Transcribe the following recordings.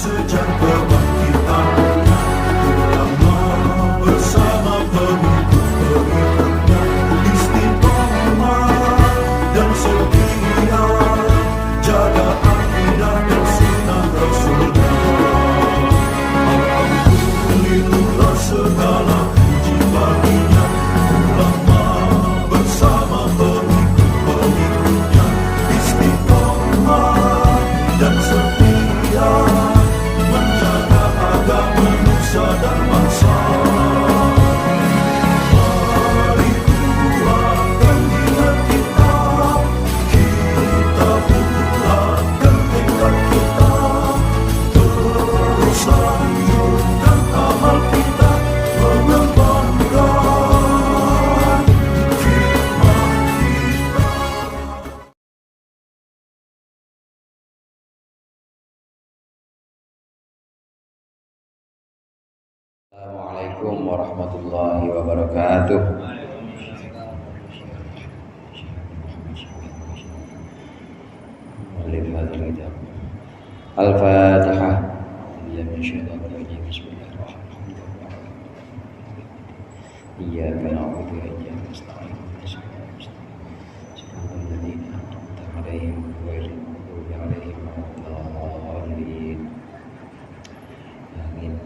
sejak kebangkitannya, ulama bersama pengikut-pengikutnya istiqomah dan setia jaga akidah dan sunnah Rasulnya. Alhamdulillah segala puji baginya, ulama bersama pengikut-pengikutnya istiqomah dan setia menjaga agama nusa dan bangsa. Mari kuatkan niat kita, kita bulatkan tekad kita, terus lanjutkan amal kita, mengembangkan khidmat kita. Assalamualaikum warahmatullahi wabarakatuh. Al-Fatihah. Iyyaka na'budu wa iyyaka nasta'in. Shiratal ladzina an'amta 'alaihim ghairil maghdubi 'alaihim waladdallin. Amin.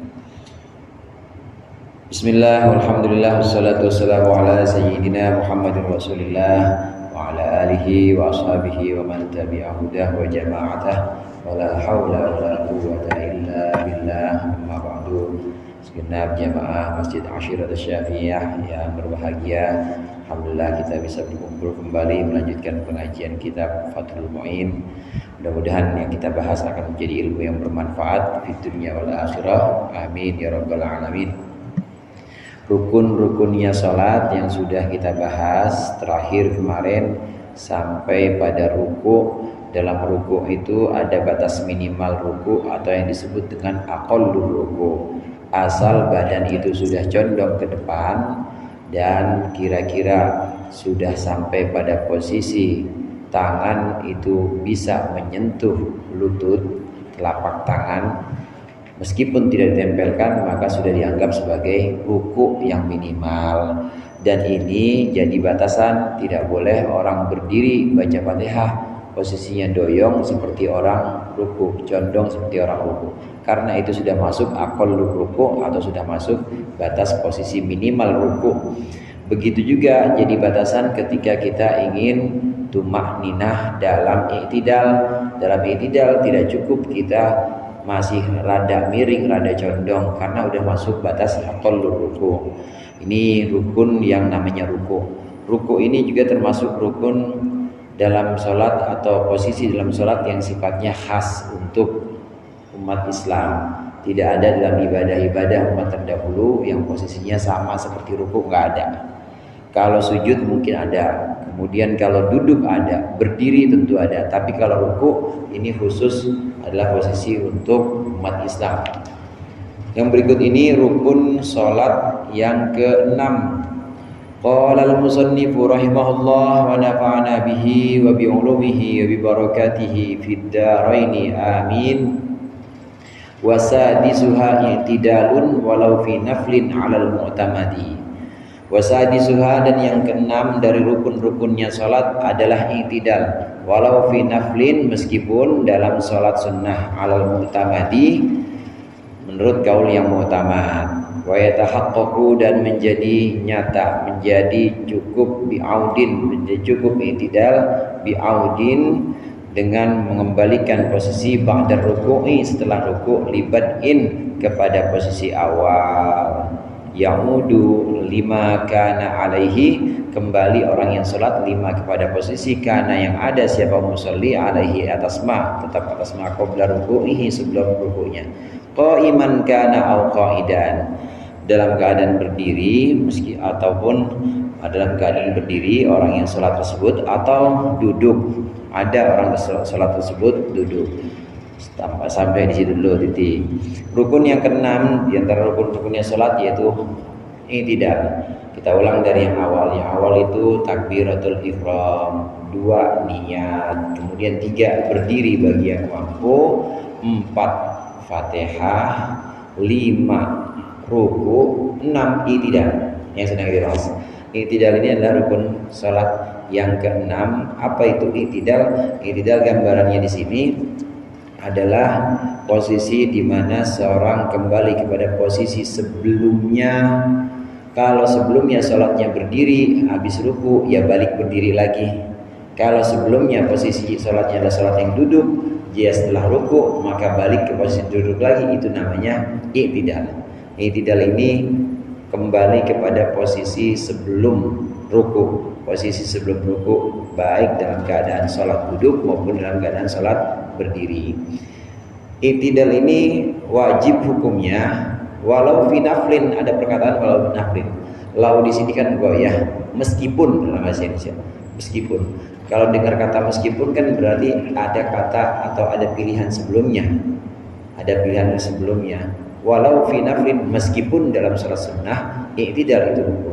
Bismillah, walhamdulillah, wassalatu wassalamu ala sayyidina Muhammadin Rasulillah wa ala alihi wa ashabihi wa man tabi'a hudah wa jama'atah wa la hawla wa la quwwata illa billah, amma ba'du. Segenap jamaah Masjid Ashirat Syafi'iyah yang berbahagia, alhamdulillah kita bisa berkumpul kembali melanjutkan pengajian kitab Fathul Mu'in. Mudah-mudahan yang kita bahas akan menjadi ilmu yang bermanfaat di dunia wal akhirah. Amin ya rabbal alamin. Rukun-rukunnya sholat yang sudah kita bahas terakhir kemarin sampai pada ruku. Dalam ruku itu ada batas minimal ruku atau yang disebut dengan aqallur ruku. Asal badan itu sudah condong ke depan dan kira-kira sudah sampai pada posisi tangan itu bisa menyentuh lutut, telapak tangan. Meskipun tidak ditempelkan maka sudah dianggap sebagai ruku yang minimal. Dan ini jadi batasan, tidak boleh orang berdiri baca Fatihah posisinya doyong seperti orang ruku, condong seperti orang ruku. Karena itu sudah masuk aqallur ruku atau sudah masuk batas posisi minimal ruku. Begitu juga jadi batasan ketika kita ingin tumakninah dalam i'tidal. Dalam i'tidal tidak cukup kita masih rada miring, rada condong, karena udah masuk batas aqallur ruku. Ini rukun yang namanya ruku. Ruku ini juga termasuk rukun dalam sholat atau posisi dalam sholat yang sifatnya khas untuk umat Islam. Tidak ada dalam ibadah-ibadah umat terdahulu yang posisinya sama seperti ruku, nggak ada. Kalau sujud mungkin ada, kemudian kalau duduk ada, berdiri tentu ada. Tapi kalau ruku ini khusus adalah posisi untuk umat Islam. Yang berikut ini rukun sholat yang ke-6. Qala al-musannifu rahimahullah wa nafa'ana bihi wa bi'ulumihi wa bibarakatihi fid dharaini amin. Wa sadisuha i'tidalun walau fi naflin 'alal mu'tamadi. Wa sadisuha, dan yang keenam dari rukun-rukunnya salat adalah i'tidal walau fi naflin, meskipun dalam salat sunnah 'alal mu'tamadi menurut kaul yang mu'tamad. Wa yatahaqqaqu, dan menjadi nyata, menjadi cukup bi'audin, menjadi cukup i'tidal bi'audin dengan mengembalikan posisi ba'da ruku'i, setelah ruku', libad'in kepada posisi awal. Ya'udu lima kana alaihi, kembali orang yang sholat lima kepada posisi kana yang ada siapa musalli alaihi atas ma, tetap atas ma qabla ruku'ihi, sebelum ruku'nya. Qa'iman kana au qa'idan, dalam keadaan berdiri meski ataupun dalam keadaan berdiri orang yang sholat tersebut, atau duduk, ada orang sholat tersebut duduk. Sampai di situ dulu titik. Rukun yang keenam di antara rukun-rukunnya sholat yaitu i'tidal. Kita ulang dari yang awal. Yang awal itu takbiratul ihram, 2 niat, kemudian 3 berdiri bagi yang mampu, 4 Fatihah, 5 ruku, 6 i'tidal yang sedang dibahas. I'tidal ini adalah rukun salat yang ke-6. Apa itu i'tidal? I'tidal gambarannya di sini adalah posisi di mana seorang kembali kepada posisi sebelumnya. Kalau sebelumnya sholatnya berdiri, habis ruku ya balik berdiri lagi. Kalau sebelumnya posisi sholatnya adalah sholat yang duduk, dia setelah ruku maka balik ke posisi duduk lagi, itu namanya i'tidal. I'tidal ini kembali kepada posisi sebelum ruku. Posisi sebelum ruku baik dalam keadaan sholat duduk maupun dalam keadaan sholat berdiri. I'tidal ini wajib hukumnya walau fi naflin, ada perkataan walau fi naflin. Lau di sini kan goyah, meskipun dalam bahasa Indonesia. Meskipun. Kalau dengar kata meskipun kan berarti ada kata atau ada pilihan sebelumnya. Ada pilihan sebelumnya. Walau fi naflin, meskipun dalam salat sunnah, i'tidal itu hukum.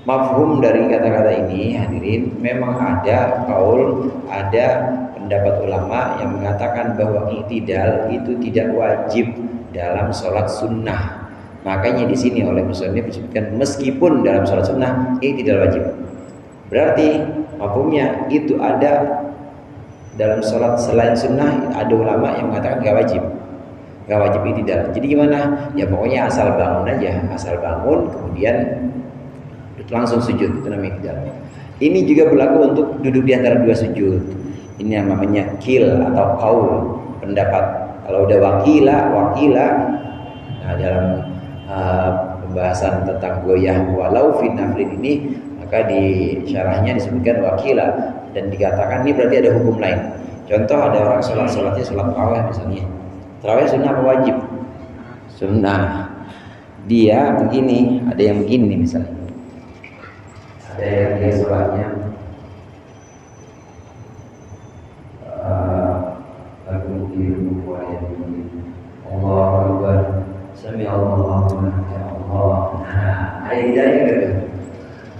Mafhum dari kata-kata ini hadirin, memang ada kaul, ada pendapat ulama yang mengatakan bahwa i'tidal itu tidak wajib dalam sholat sunnah. Makanya di sini oleh musannif disebutkan meskipun dalam sholat sunnah i'tidal wajib. Berarti mafhumnya itu ada dalam sholat selain sunnah, ada ulama yang mengatakan gak wajib i'tidal. Jadi gimana? Ya pokoknya asal bangun aja, asal bangun kemudian langsung sujud, itu namanya i'tidal. Ini juga berlaku untuk duduk di antara dua sujud. Ini yang namanya qil atau qaul, pendapat. Kalau udah wakila, nah dalam pembahasan tentang goyah walau fi naflin ini, maka di syarahnya disebutkan wakila dan dikatakan ini berarti ada hukum lain. Contoh ada orang sholatnya sholat tarawih misalnya. Tarawih sunnah apa wajib? Sunnah. Dia begini, ada yang begini misalnya. Ada yang dia sholatnya Allahu Akbar, Sami Allahu liman hamidah. Nah, ada hidayah gitu?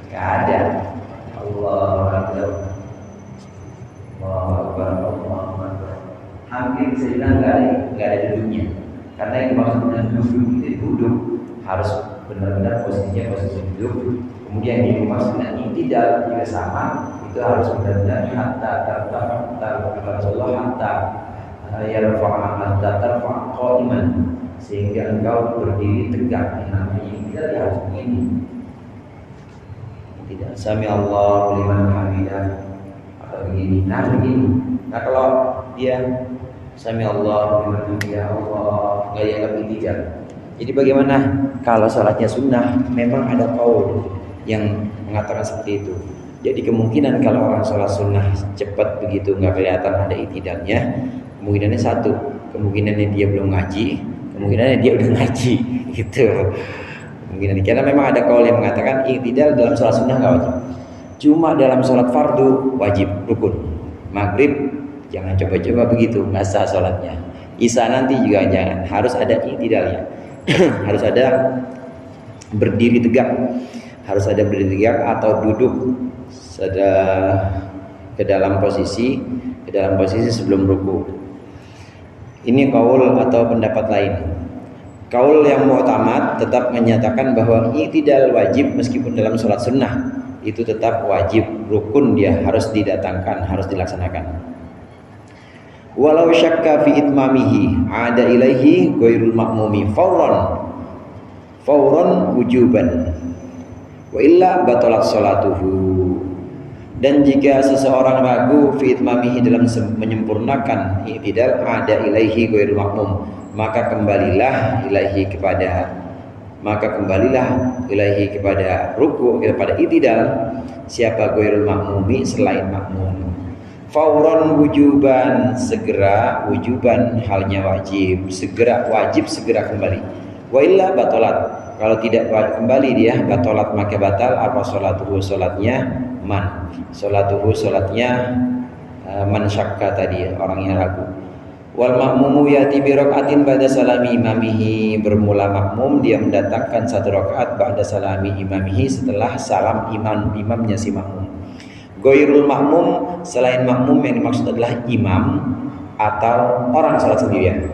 Gak ada. Allahu Akbar, Allahu Akbar, Allahu Akbar. Hampir bisa bilang gak ada duduknya. Karena yang maksudnya duduk harus benar-benar posisinya posisi duduk. Kemudian yang maksudnya i'tidal juga sama, itu harus benar-benar hatta Rasulullah hatta yarfa'a hatta tarfa'a qa'iman, sehingga engkau berdiri tegak. Namanya i'tidal harus begini. Tidak sami Allahu liman hamidah atau begini. Nah begini. Nah kalau dia sami Allahu liman hamidah, Allah enggak dianggap i'tidal. Jadi bagaimana kalau salatnya sunnah? Memang ada qaul yang mengatakan seperti itu. Jadi kemungkinan kalau orang sholat sunnah cepat begitu nggak kelihatan ada i'tidalnya, kemungkinannya satu, kemungkinannya dia belum ngaji, kemungkinannya dia udah ngaji, gitu. Kemungkinan karena memang ada kaul yang mengatakan i'tidal dalam sholat sunnah nggak wajib, cuma dalam sholat fardu wajib rukun. Maghrib jangan coba-coba begitu, nggak sah sholatnya. Isya nanti juga jangan, harus ada i'tidalnya, harus ada berdiri tegak. Harus ada berdiri tegak atau duduk ke dalam posisi sebelum ruku. Ini kaul atau pendapat lain. Kaul yang mu'tamad tetap menyatakan bahwa i'tidal wajib meskipun dalam sholat sunnah itu tetap wajib, rukun, dia harus didatangkan, harus dilaksanakan. Walau syakka fi itmamihi ada ilaihi ghairul ma'mumi fauran wujuban. Wa illa batalat sholatuhu. Dan jika seseorang ragu fi itmamihi dalam menyempurnakan i'tidal ada ilaihi ghairul ma'mum, maka kembalilah ilaihi kepada ruku, kepada i'tidal siapa ghairul ma'mumi selain makmum. Fauran wujuban, segera, wujuban halnya wajib, segera kembali. Wa illa batalat, kalau tidak kembali dia batalat maka batal apa sholatuhu, sholatnya man. Sholatuhu sholatnya man syakka tadi, orang yang ragu. Wal makmumu yati bi rakaatin ba'da salami imamihi, bermula makmum dia mendatangkan satu rakaat ba'da salami imamihi, setelah salam imamnya si makmum. Ghairul makmum, selain makmum yang dimaksud adalah imam atau orang salat sendirian.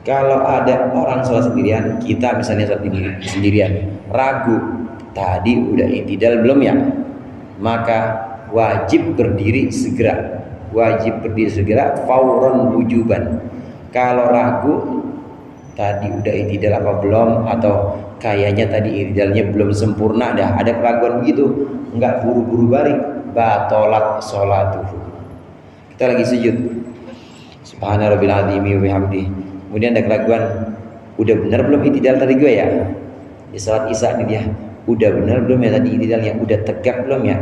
Kalau ada orang sholat sendirian, kita misalnya sholat sendirian, ragu, tadi udah i'tidal belum ya? Maka wajib berdiri segera. Wajib berdiri segera, fauron wujuban. Kalau ragu, tadi udah i'tidal apa belum? Atau kayaknya tadi i'tidalnya belum sempurna dah. Ada keraguan begitu, enggak buru-buru balik, batolat sholatuhu. Kita lagi sujud. Subhana rabbil azimi wa bihamdihi. Kemudian ada keraguan, udah benar belum i'tidal tadi gue ya? Di salat isya nih dia, udah benar belum ya tadi i'tidalnya? Udah tegak belum ya?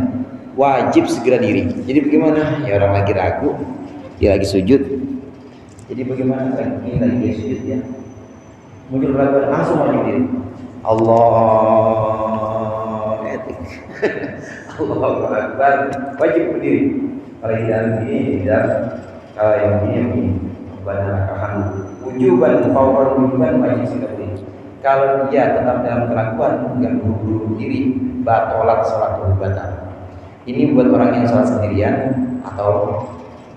Wajib segera diri. Jadi bagaimana? Ya orang lagi ragu, dia lagi sujud. Jadi bagaimana? Ini lagi dia sujud ya. Muncul keraguan, langsung wajib diri. Allah etik. Allahu Akbar, wajib berdiri. Kalau tidak begini, tidak. Kalau yang begini. Banyak wujuban fauran wujuban wajib segera berdiri. Kalau dia tetap dalam keraguan, enggak buru-buru berdiri, batolat sholat batal. Ini buat orang yang sholat sendirian atau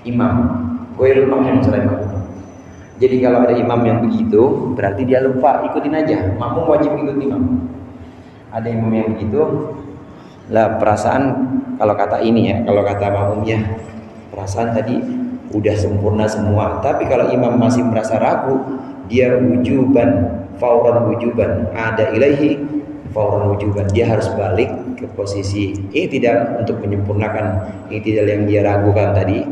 imam. Ghairul makmum selain makmum. Jadi kalau ada imam yang begitu, berarti dia lupa, ikutin aja. Makmum wajib ikut imam. Ada imam yang begitu, lah perasaan kalau kata ini ya, kalau kata makmumnya, perasaan tadi udah sempurna semua. Tapi kalau imam masih merasa ragu, dia wujuban, fauran wujuban, ada ilaihi fauran wujuban. Dia harus balik ke posisi i'tidal untuk menyempurnakan i'tidal yang dia ragukan tadi.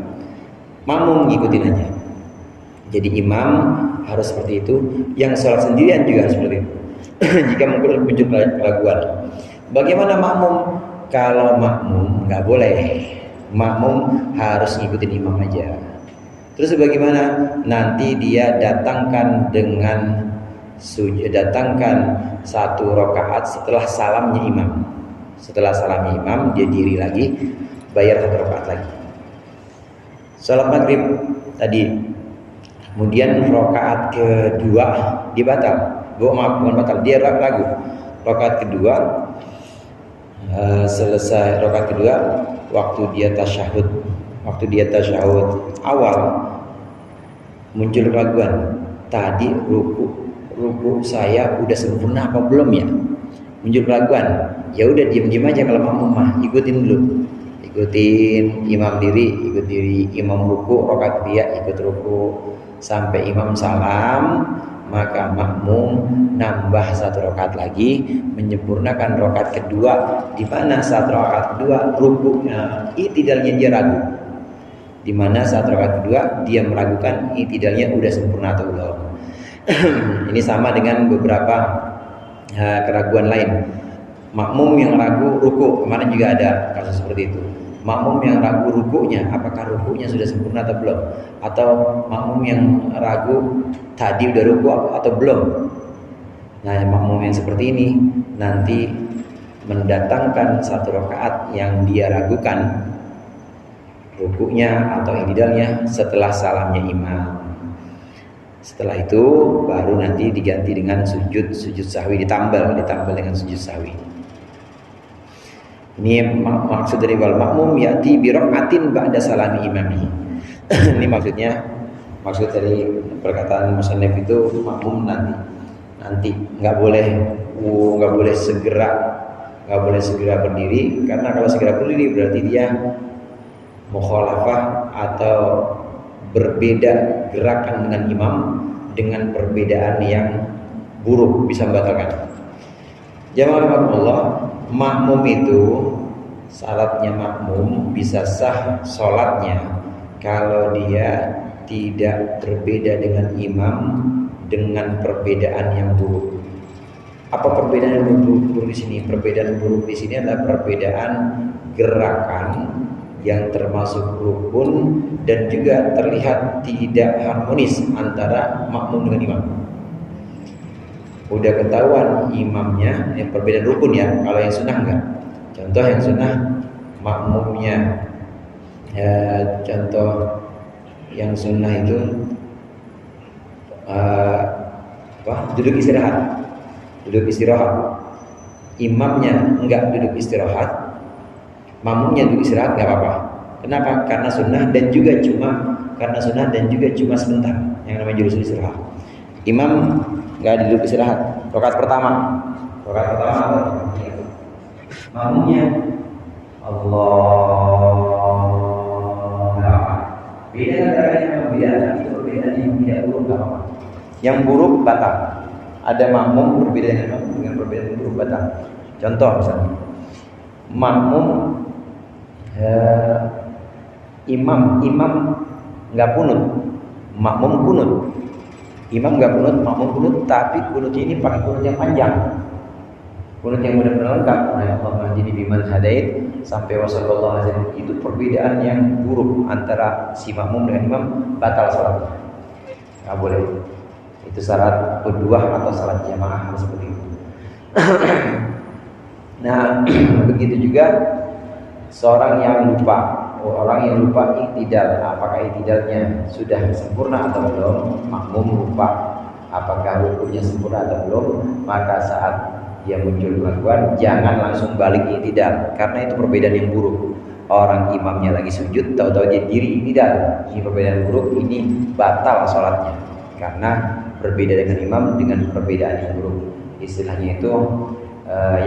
Makmum ngikutin aja. Jadi imam harus seperti itu, yang sholat sendirian juga harus seperti itu. Jika muncul keraguan. Bagaimana makmum? Kalau makmum nggak boleh. Makmum harus ngikutin imam aja. Terus bagaimana? Nanti dia datangkan dengan datangkan 1 rakaat setelah salamnya imam. Setelah salamnya imam, dia diri lagi, bayar 1 rakaat lagi. Salat maghrib tadi, kemudian rakaat kedua dia batal. Bukan batal, dia ragu. Rakaat kedua selesai rakaat kedua, waktu dia tasyahud awal muncul keraguan, tadi ruku saya udah sempurna apa belum ya? Muncul keraguan, ya udah diam aja. Kalau makmum mah ikutin dulu, ikutin imam diri, ikut diri imam ruku, rakaat dia ikut ruku sampai imam salam, maka makmum nambah 1 rakaat lagi, menyempurnakan rakaat kedua. Di mana 1 rakaat kedua rukuknya i'tidalnya dia ragu, di mana 1 rakaat kedua dia meragukan i'tidalnya udah sempurna atau belum. Ini sama dengan beberapa keraguan lain. Makmum yang ragu ruku, kemarin juga ada kasus seperti itu. Makmum yang ragu rukunya, apakah rukunya sudah sempurna atau belum? Atau makmum yang ragu tadi udah ruku atau belum? Nah, makmum yang seperti ini nanti mendatangkan 1 rakaat yang dia ragukan rukunya atau i'tidalnya setelah salamnya imam. Setelah itu baru nanti diganti dengan sujud sahwi, ditambal dengan sujud sahwi. Ini maksud dari wal makmum yati bi rakaatin ba'da salami imami. Ini maksud dari perkataan musannif itu makmum nanti nggak boleh segera berdiri, karena kalau segera berdiri berarti dia mukhalafah atau berbeda gerakan dengan imam, dengan perbedaan yang buruk, bisa membatalkan. Jamaah Allah, makmum itu syaratnya makmum bisa sah sholatnya kalau dia tidak berbeda dengan imam dengan perbedaan yang buruk. Apa perbedaan yang buruk di sini? Perbedaan buruk di sini adalah perbedaan gerakan yang termasuk rukun dan juga terlihat tidak harmonis antara makmum dengan imam. Udah ketahuan imamnya, yang perbedaan rukun ya. Kalau yang sunnah enggak. Contoh yang sunnah, makmumnya contoh yang sunnah itu duduk istirahat. Imamnya enggak duduk istirahat, makmumnya duduk istirahat nggak apa-apa. Kenapa? Karena sunnah dan juga cuma sebentar yang namanya jurus istirahat. Imam nggak duduk istirahat. Rakaat pertama makmumnya Allah. Beda antara yang berbeda, itu perbedaan yang tidak buruk nggak apa-apa. Yang buruk batal. Ada makmum berbeda dengan perbedaan buruk batal. Contoh misalnya, makmum imam nggak kunut, makmum kunut. Imam nggak kunut, makmum kunut, tapi kunutnya ini pakai kunut yang panjang. Kunut yang benar-benar lengkap. Allahumma hdini biman hadait sampai wasallallahu alaihi wasallam. Itu perbedaan yang buruk antara si makmum dengan imam, batal salatnya. Nggak boleh. Itu syarat kedua atau syarat jamaah harus seperti itu. Nah, begitu juga seorang yang lupa. Orang yang lupa iktidal, apakah iktidalnya sudah sempurna atau belum? Makmum lupa apakah rukunya sempurna atau belum? Maka saat dia muncul keraguan, jangan langsung balik iktidal, karena itu perbedaan yang buruk. Orang imamnya lagi sujud, tahu-tahu dia diri iktidal. Ini perbedaan buruk, ini batal sholatnya, karena berbeda dengan imam dengan perbedaan yang buruk. Istilahnya itu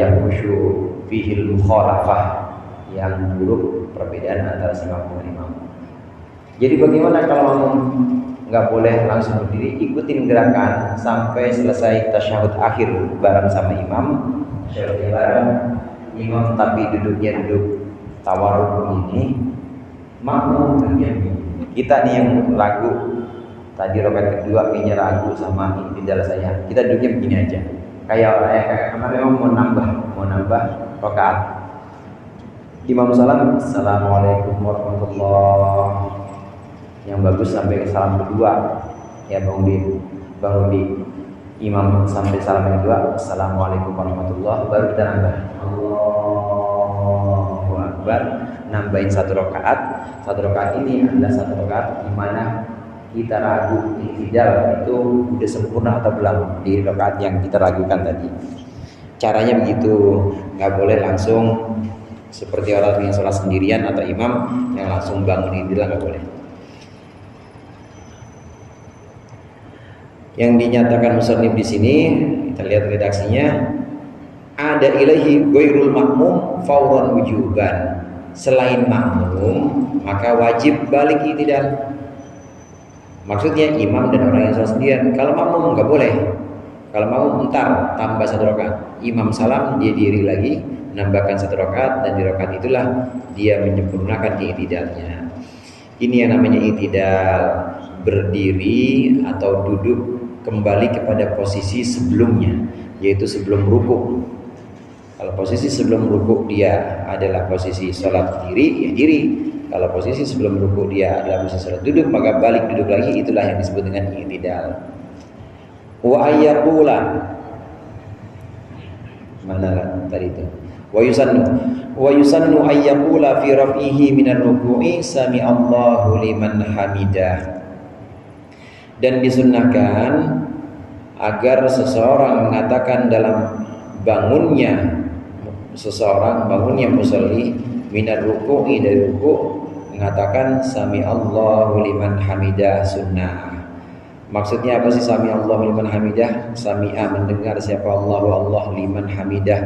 yang khusyuk fihil mukhalafah, yang buruk perbedaan antara si makmum dan imam. Jadi bagaimana kalau makmum nggak boleh langsung berdiri, ikutin gerakan sampai selesai tasyahud akhir bareng sama imam, tasyahud bareng imam, tapi duduknya duduk tawarruk ini, makmum duduknya begini. Kita nih yang ragu, tadi rakaat kedua kayaknya ragu sama iktidal saya, kita duduknya begini aja. Kayak kemarin mau nambah rakaat. Imam salam, assalamualaikum warahmatullah. Yang bagus sampai ke salam kedua, ya Bang Rudi. Imam sampai salam yang kedua, assalamualaikum warahmatullah, baru kita nambah Allahu Akbar, nambahin satu rakaat. Satu rakaat ini adalah satu rakaat di mana kita ragu iktidal itu udah sempurna atau belum di rakaat yang kita ragukan tadi. Caranya begitu, nggak boleh langsung seperti orang yang sholat sendirian atau imam yang langsung bangun iktidal, nggak boleh. Yang dinyatakan musannif di sini, kita lihat redaksinya, ada ilahi ghairul makmum fauran wujuban. Selain makmum maka wajib balik iktidal. Maksudnya imam dan orang yang sholat sendirian. Kalau makmum nggak boleh. Kalau makmum entar tambah satu rakaat. Imam salam, dia diri lagi, menambahkan satu rakaat, dan di rakaat itulah dia menyempurnakan iktidalnya. Ini yang namanya iktidal, berdiri atau duduk kembali kepada posisi sebelumnya, yaitu sebelum rukuk. Kalau posisi sebelum rukuk dia adalah posisi sholat diri, ya diri. Kalau posisi sebelum rukuk dia adalah posisi sholat duduk, maka balik duduk lagi. Itulah yang disebut dengan iktidal. Wa ayyaqula, mana tadi itu? Wa yusannu ayyaqula fi raf'ihi minar ruku'i sami Allahu liman hamidah. Dan disunnahkan agar seseorang mengatakan dalam bangunnya musalli minar ruku'i, dari ruku', mengatakan sami Allahu liman hamidah, sunnah. Maksudnya apa sih sami Allahu liman hamidah? Sami'a, mendengar, siapa Allah liman hamidah,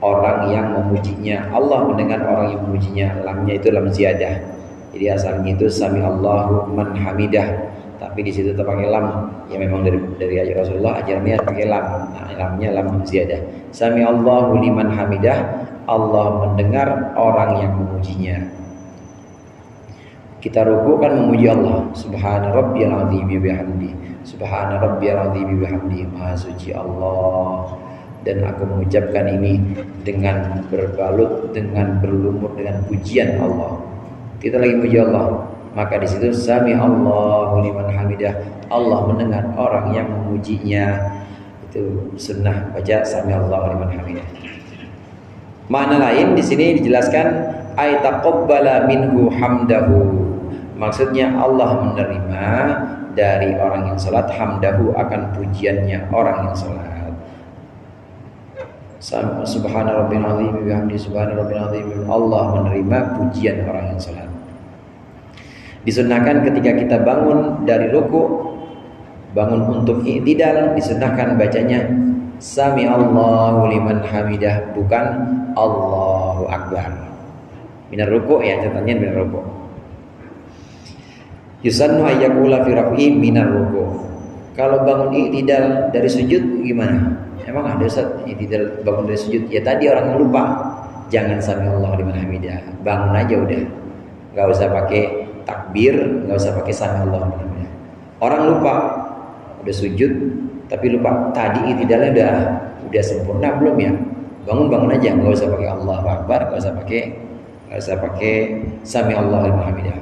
orang yang memujinya. Allah mendengar orang yang memujinya. Lamnya itu lam ziyadah. Jadi asalnya itu sami Allahu man hamidah. Tapi di situ terpakai lam, ya memang dari ayat Rasulullah ajarnya pakai lam. Nah, lamnya lam ziyadah. Sami Allahu liman hamidah, Allah mendengar orang yang memujinya. Kita ruku kan memuji Allah, subhana rabbiyal azim bihamdi, subhana rabbiyal azim bihamdi, maha suci Allah. Dan aku mengucapkan ini dengan berbalut, dengan berlumur dengan pujian Allah. Kita lagi puji Allah, maka di situ sami Allahu liman hamidah, Allah mendengar orang yang memujinya. Itu sunnah baca sami Allahu liman hamidah. Makna lain di sini dijelaskan ay taqabbala minhu hamdahu. Maksudnya Allah menerima dari orang yang salat hamdahu, akan pujiannya orang yang salat. Subhana rabbil azim bihamdi, subhana rabbil azim, Allah menerima pujian orang yang salat. Disunnahkan ketika kita bangun dari ruku, Bangun untuk i'tidal disunahkan bacanya Sami Allahu liman hamidah, bukan Allahu Akbar. Minar ruku' ya, catatannya minar ruku'. Yusannu ayyakula fi raf'i minar ruku'. Kalau bangun i'tidal dari sujud gimana? Emang ada Ustaz i'tidal bangun dari sujud? Ya tadi orang lupa. Jangan Sami Allahu liman hamidah. Bangun aja udah. Enggak usah pakai takbir, enggak usah pakai Sami Allahu liman hamidah. Orang lupa udah sujud tapi lupa tadi i'tidalnya udah sempurna belum ya? Bangun aja, enggak usah pakai Allahu Akbar, enggak usah pakai Sami Allahu liman hamidah.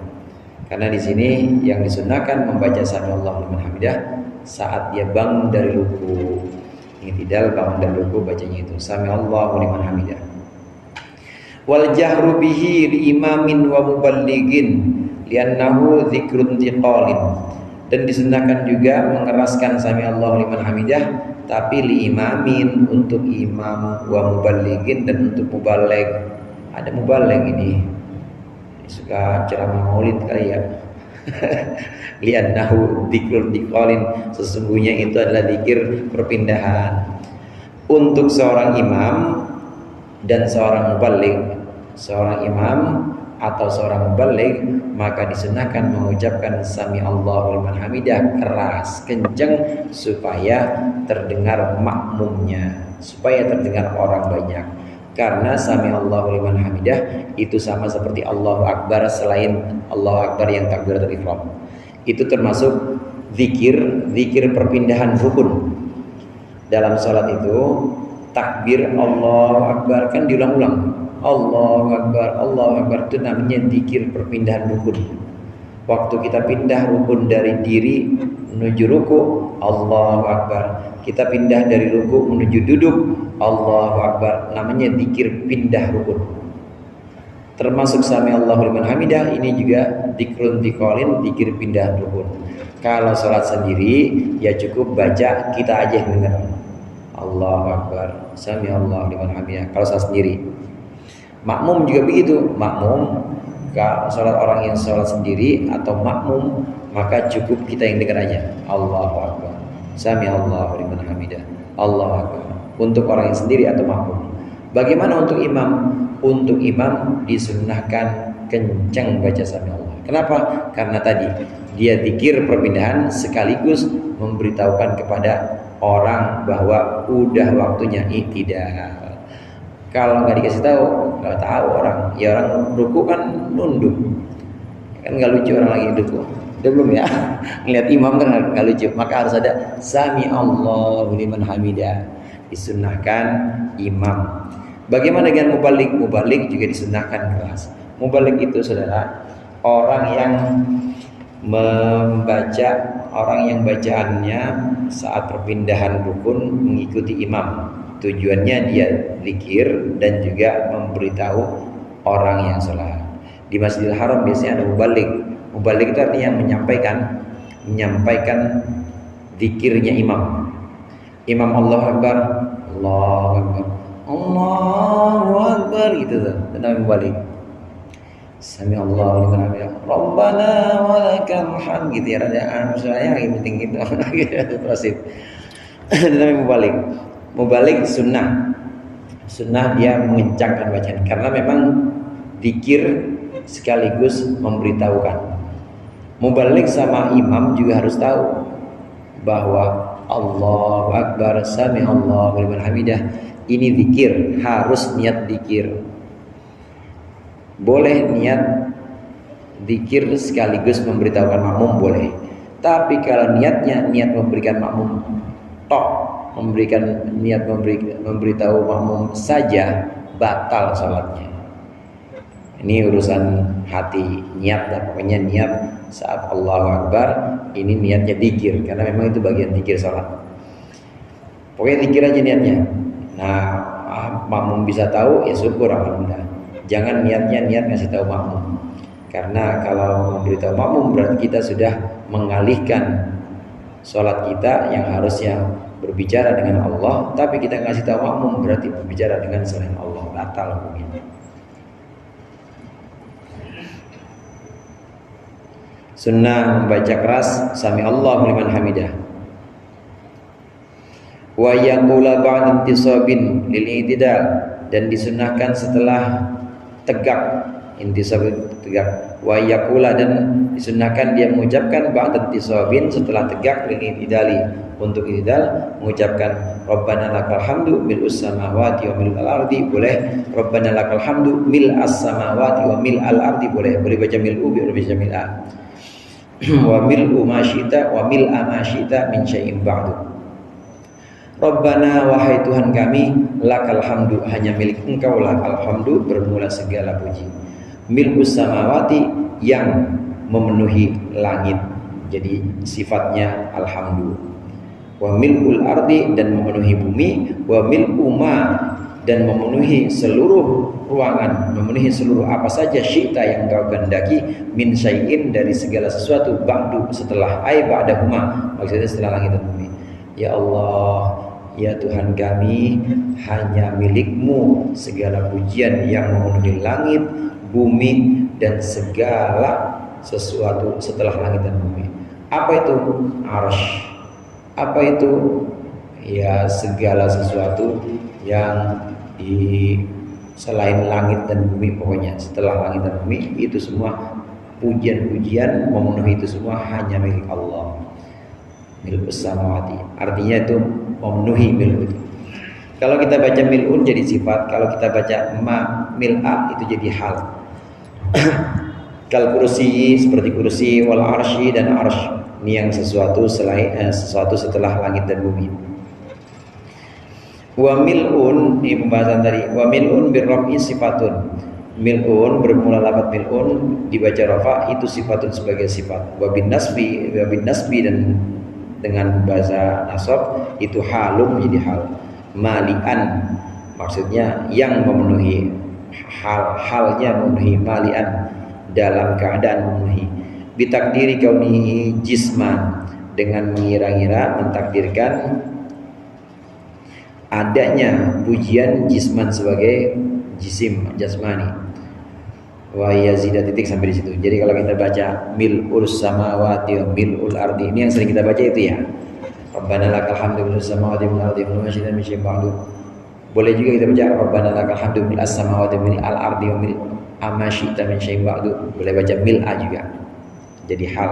Karena di sini yang disunahkan membaca Sami Allahu liman hamidah saat dia bangun dari ruku. I'tidal bangun dari ruku bacanya itu Sami Allahu liman hamidah. Wal jahru bihi li imamin wa muballighin li'annahu dzikrun tiqalin. Dan disunahkan juga mengeraskan Sami Allahu liman hamidah tapi li imamin, untuk imam, wa muballighin, dan untuk muballigh. Ada muballigh ini suka ceramah maulid kali ya. Li'annahu dzikrun tiqalin, sesungguhnya itu adalah zikir perpindahan. Untuk seorang imam dan seorang muballigh, seorang imam atau seorang muballigh, maka disunahkan mengucapkan Sami Allahu liman hamidah keras, kencang, supaya terdengar makmumnya, supaya terdengar orang banyak. Karena Sami Allahu liman hamidah itu sama seperti Allahu Akbar selain Allahu Akbar yang takbiratul ihram. Itu termasuk zikir perpindahan rukun. Dalam salat itu takbir Allahu Akbar kan diulang-ulang. Allahu Akbar itu namanya zikir perpindahan rukun. Waktu kita pindah rukun dari diri menuju ruku, Allahu Akbar. Kita pindah dari ruku menuju duduk, Allahu Akbar. Namanya zikir pindah rukun. Termasuk Sami Allahu liman hamidah ini juga dzikrun tiqalin, zikir pindah rukun. Kalau salat sendiri ya cukup baca, kita aja yang dengar. Allahu Akbar, Sami Allahu liman hamidah. Kalau salat sendiri. Makmum juga begitu. Makmum, kalau salat orang yang salat sendiri atau makmum, maka cukup kita yang dengar aja. Allahu Akbar, Sami Allahu liman hamidah, Allahu Akbar. Untuk orang yang sendiri atau makmum. Bagaimana untuk imam? Untuk imam disunahkan kencang baca Sami Allah. Kenapa? Karena tadi dia zikir perpindahan sekaligus memberitahukan kepada orang bahwa udah waktunya i'tidal. Kalau nggak dikasih tahu, nggak tahu orang. Ya orang ruku kan nunduk, kan nggak lucu orang lagi ruku. Udah belum ya? Ngeliat imam kan nggak lucu. Maka harus ada Sami Allahu liman hamidah. Disunahkan imam. Bagaimana dengan muballigh? Muballigh juga disunahkan keras. Muballigh itu saudara orang yang membaca, orang yang bacaannya saat perpindahan rukun mengikuti imam. Tujuannya dia zikir dan juga memberitahu orang yang salat. Di Masjidil Haram biasanya ada muballigh. Muballigh itu artinya menyampaikan zikirnya imam. Imam Allahu Akbar, Allahu Akbar, Allahu Akbar, gitu tuh. Itu namanya muballigh. Sami Allahu liman hamidah, Rabbana walakal hamd, gitu ya. Ada misalnya yang penting gitu. Terus itu namanya muballigh. Muballigh sunnah dia mengencangkan bacaan karena memang zikir sekaligus memberitahukan. Muballigh sama imam juga harus tahu bahwa Allahu Akbar, Sami Allahu liman hamidah ini zikir, harus niat zikir. Boleh niat zikir sekaligus memberitahukan makmum boleh. Tapi kalau niatnya niat memberikan makmum tok, memberitahu makmum saja, batal salatnya. Ini urusan hati, niat lah. Pokoknya niat saat Allahu Akbar ini niatnya zikir, karena memang itu bagian zikir salat. Pokoknya zikir aja niatnya. Nah, makmum bisa tahu ya syukur, alhamdulillah. Jangan niatnya niat ngasih tahu makmum. Karena kalau memberitahu makmum berarti kita sudah mengalihkan salat kita yang harusnya berbicara dengan Allah, tapi kita ngasih tahu makmum berarti berbicara dengan selain Allah, batal hukumnya. Sunnah membaca keras Sami Allahu liman hamidah. Wa yaqula ba'da intisabin lil i'tidal, dan disunahkan setelah tegak, intisab tegak. Wa yaqula, dan disunahkan dia mengucapkan ba'da intisabin setelah tegak lil i'tidali, untuk i'tidal mengucapkan Rabbana lakal hamdu mil'us samawati wa mil'al ardi, boleh. Rabbana lakal hamdu mil'as samawati wa mil'al ardi, boleh. Boleh baca mil'u, boleh baca mil'a. Wa mil'u ma syi'ta wa mil'a ma syi'ta min syai'in ba'du. Rabbana, wahai Tuhan kami, lakal hamdu, hanya milik Engkau lah alhamdu, bermula segala puji. Mil'us samawati, yang memenuhi langit, jadi sifatnya alhamdu. Wa mil'ul ardi, dan memenuhi bumi. Wa mil'u ma, dan memenuhi seluruh ruangan, memenuhi seluruh apa saja syi'ta yang Engkau kehendaki, min syai'in, dari segala sesuatu, ba'du, setelah, ai ba'dahuma, maksudnya setelah langit dan bumi. Ya Allah, ya Tuhan kami, hanya milik-Mu segala pujian yang memenuhi langit, bumi, dan segala sesuatu setelah langit dan bumi. Apa itu? Arsy. Apa itu? Ya, segala sesuatu yang di selain langit dan bumi, pokoknya setelah langit dan bumi itu semua pujian-pujian memenuhi itu semua hanya milik Allah. Mil'us samawati, artinya itu memenuhi mil'u itu. Kalau kita baca mil'un jadi sifat, kalau kita baca mil'a itu jadi hal. Kal kursi, seperti kursi, wal arsy, dan arsy, ini yang sesuatu selain sesuatu setelah langit dan bumi. Wa mil'un, ini pembahasan tadi. Wa mil'un birrafi sifatun. Mil'un bermula lafaz mil'un dibaca rafa, itu sifatun sebagai sifat. Wa bin nasbi, dan dengan bahasa nasab itu halum, menjadi hal. Malian, maksudnya yang memenuhi, halnya memenuhi, malian, dalam keadaan memenuhi. Bitakdiri kaunihi jisman, dengan mengira-ngira, mentakdirkan adanya pujian jisman sebagai jisim, jasmani. Wa yazida, titik sampai di situ. Jadi kalau kita baca mil'ul samawati wa mil'ul ardi, ini yang sering kita baca itu ya. Rabbana lakal hamdu mil'us samawati wa mil'al ardi wa mil'al syai'in ba'du. Boleh juga kita baca Rabbana lakal hamdu mil'as samawati wa mil'al ardi wa mil'a ma syi'ta min syai'in ba'du. Boleh baca mil'a juga. Jadi hal.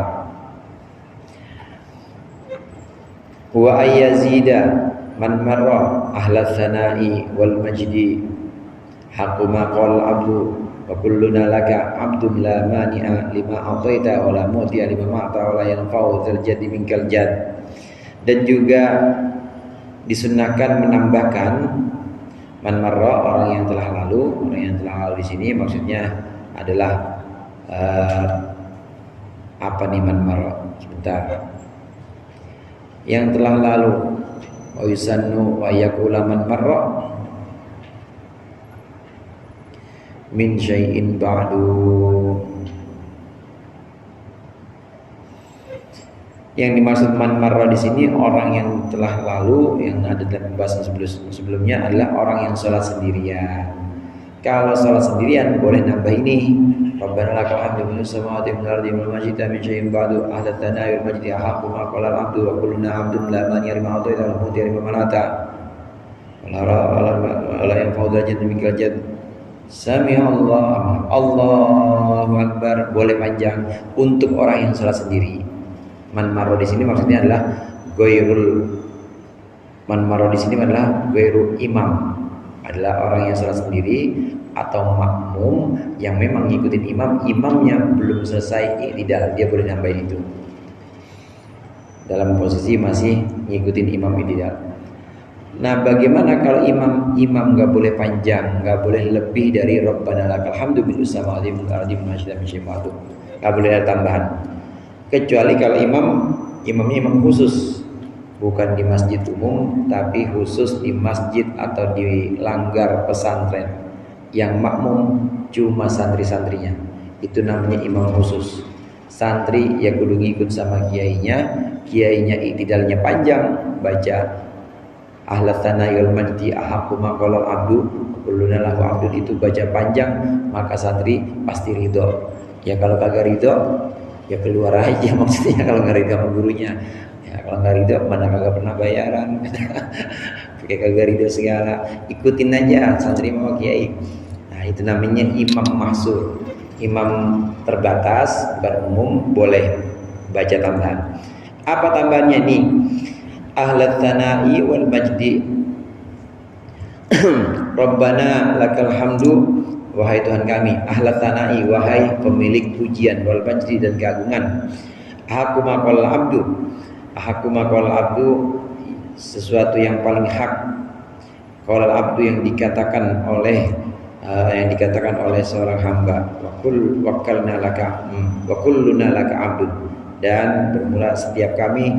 Wa ayyazida man marra ahla tsana'i wal majdi haqqu ma qala abdu wa kulluna laka abdun la mani'a lima ataita wa la mu'tiya lima ma'ta wa la yanfa'u dzal jaddi minkal jadd. Dan juga disunnahkan menambahkan man marra, orang yang telah lalu. Orang yang telah lalu di sini maksudnya adalah apa nih man marra? Sebentar. Yang telah lalu. Wa yusannu wa yaqula man marra min syai'in ba'du. Yang dimaksud man marra di sini orang yang telah lalu, yang ada dalam pembahasan sebelumnya adalah orang yang sholat sendirian. Kalau sholat sendirian boleh nambah ini, Rabbana lakal hamdu mil'us samawati wal ardi wa ma syi'ta min syai'in ba'du ahla tsana'i wal majdi haqqu ma qala al-'abdu wa kulluna 'abdun la mani'a lima ataita wa la mu'tiya lima mana'ta wa la yanfa'u dzal jaddi minkal jadd. Sami Allah, Allahu Akbar, boleh panjang untuk orang yang sholat sendiri. Man marra di sini maksudnya adalah ghairul, man marra di sini adalah ghairu imam, adalah orang yang sholat sendiri atau makmum yang memang ngikutin imam, imamnya belum selesai i'tidal, dia boleh nambahin itu dalam posisi masih ngikutin imam i'tidal. Nah, bagaimana kalau imam nggak boleh panjang, nggak boleh lebih dari Rabbana lakal hamdu mil'us samawati wal ardi wa ma syi'ta min syai'in ba'du, nggak boleh ada tambahan. Kecuali kalau imamnya imam khusus, bukan di masjid umum, tapi khusus di masjid atau di langgar pesantren, yang makmum cuma santri-santrinya, itu namanya imam khusus. Santri ya kudu ngikut sama kiainya i'tidalnya panjang, baca ahla tsana'i wal majdi ahaqqu ma qala abdu kulluna lahu abdun, itu baca panjang, maka santri pasti ridho. Ya kalau kagak ridho ya keluar aja, maksudnya kalau nggak ridho sama gurunya Ya, kalau nggak ridho mana kagak pernah bayaran. Pakai kagak ridho segala, ikutin aja santri sama kiai. Nah itu namanya imam mahsur, imam terbatas bukan umum, boleh baca tambahan. Apa tambahannya nih? Ahlat tsanai wal majdi. Rabbana lakal hamdu, wahai Tuhan kami. Ahlat tsanai, wahai pemilik pujian, wal majdi dan keagungan. Ahakuma qala abdu, ahakuma qala abdu, sesuatu yang paling hak. Qala abdu yang dikatakan oleh seorang hamba. Wa kulluna laka abdun, dan bermula setiap kami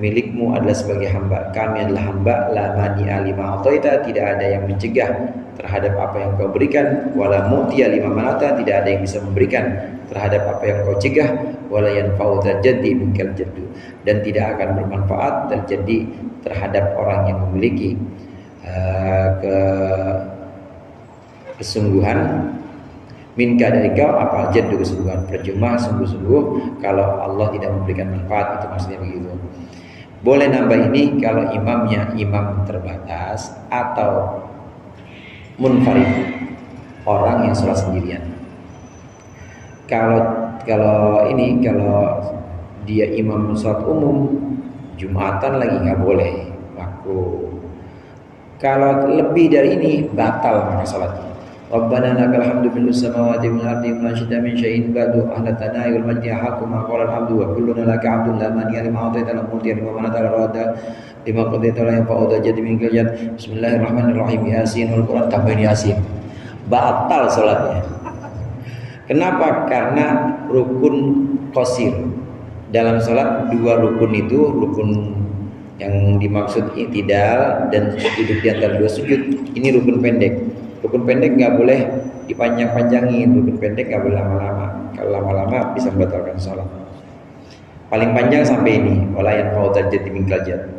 milikmu adalah sebagai hamba. Kami adalah hamba. La mani'a lima ataita, tidak ada yang mencegah terhadap apa yang kau berikan. Wala mu'tiya lima manata, tidak ada yang bisa memberikan terhadap apa yang kau cegah. Wala yanfa'u tajaddi minkal jaddu, dan tidak akan bermanfaat terjadi terhadap orang yang memiliki kesungguhan minka dari kau apa jaddu, kesungguhan. Percuma sungguh-sungguh kalau Allah tidak memberikan manfaat, itu maksudnya begitu. Boleh nambah ini kalau imamnya imam terbatas atau munfarid, orang yang sholat sendirian. Kalau dia imam sholat umum, Jumatan lagi nggak boleh, makruh. Kalau lebih dari ini batal maka sholatnya. Rabbana lakal hamdu bil samawati wal ardi wa ma syida min syai'in ba'du ahlatana wal majdi haqqu ma qala al hamdu wa kulluna laka abdun la mani'a lima ataita lam mu'tiya lima manata la radda lima qadaita la yanfa'u jadi min jad. Bismillahirrahmanirrahim. Yasin wal Quran, tambahin Yasin. Batal salatnya. Kenapa? Karena rukun qasir. Dalam salat dua rukun itu, rukun yang dimaksud i'tidal dan duduk di antara dua sujud, ini rukun pendek. Rukun pendek nggak boleh dipanjang-panjangin, rukun pendek nggak boleh lama-lama. Kalau lama-lama bisa membatalkan sholat. Paling panjang sampai ini, wala yanfa'u tajaddi minkal jad.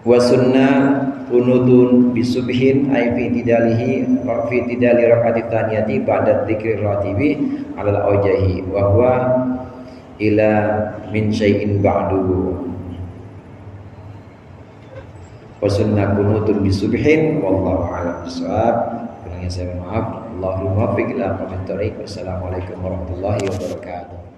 Wa sunnah qunutun bisubhin ay fi tidali rakaati tsaniyati ba'da dzikri ratibi 'alal aujahi wa huwa ila min syai'in ba'du. Wa sunnah qunutun bisubhin wallahu a'lam bissawab. Kurangnya saya mohon maaf. Allahumma muwaffiq ila aqwamit thoriq. Wassalamualaikum warahmatullahi wabarakatuh.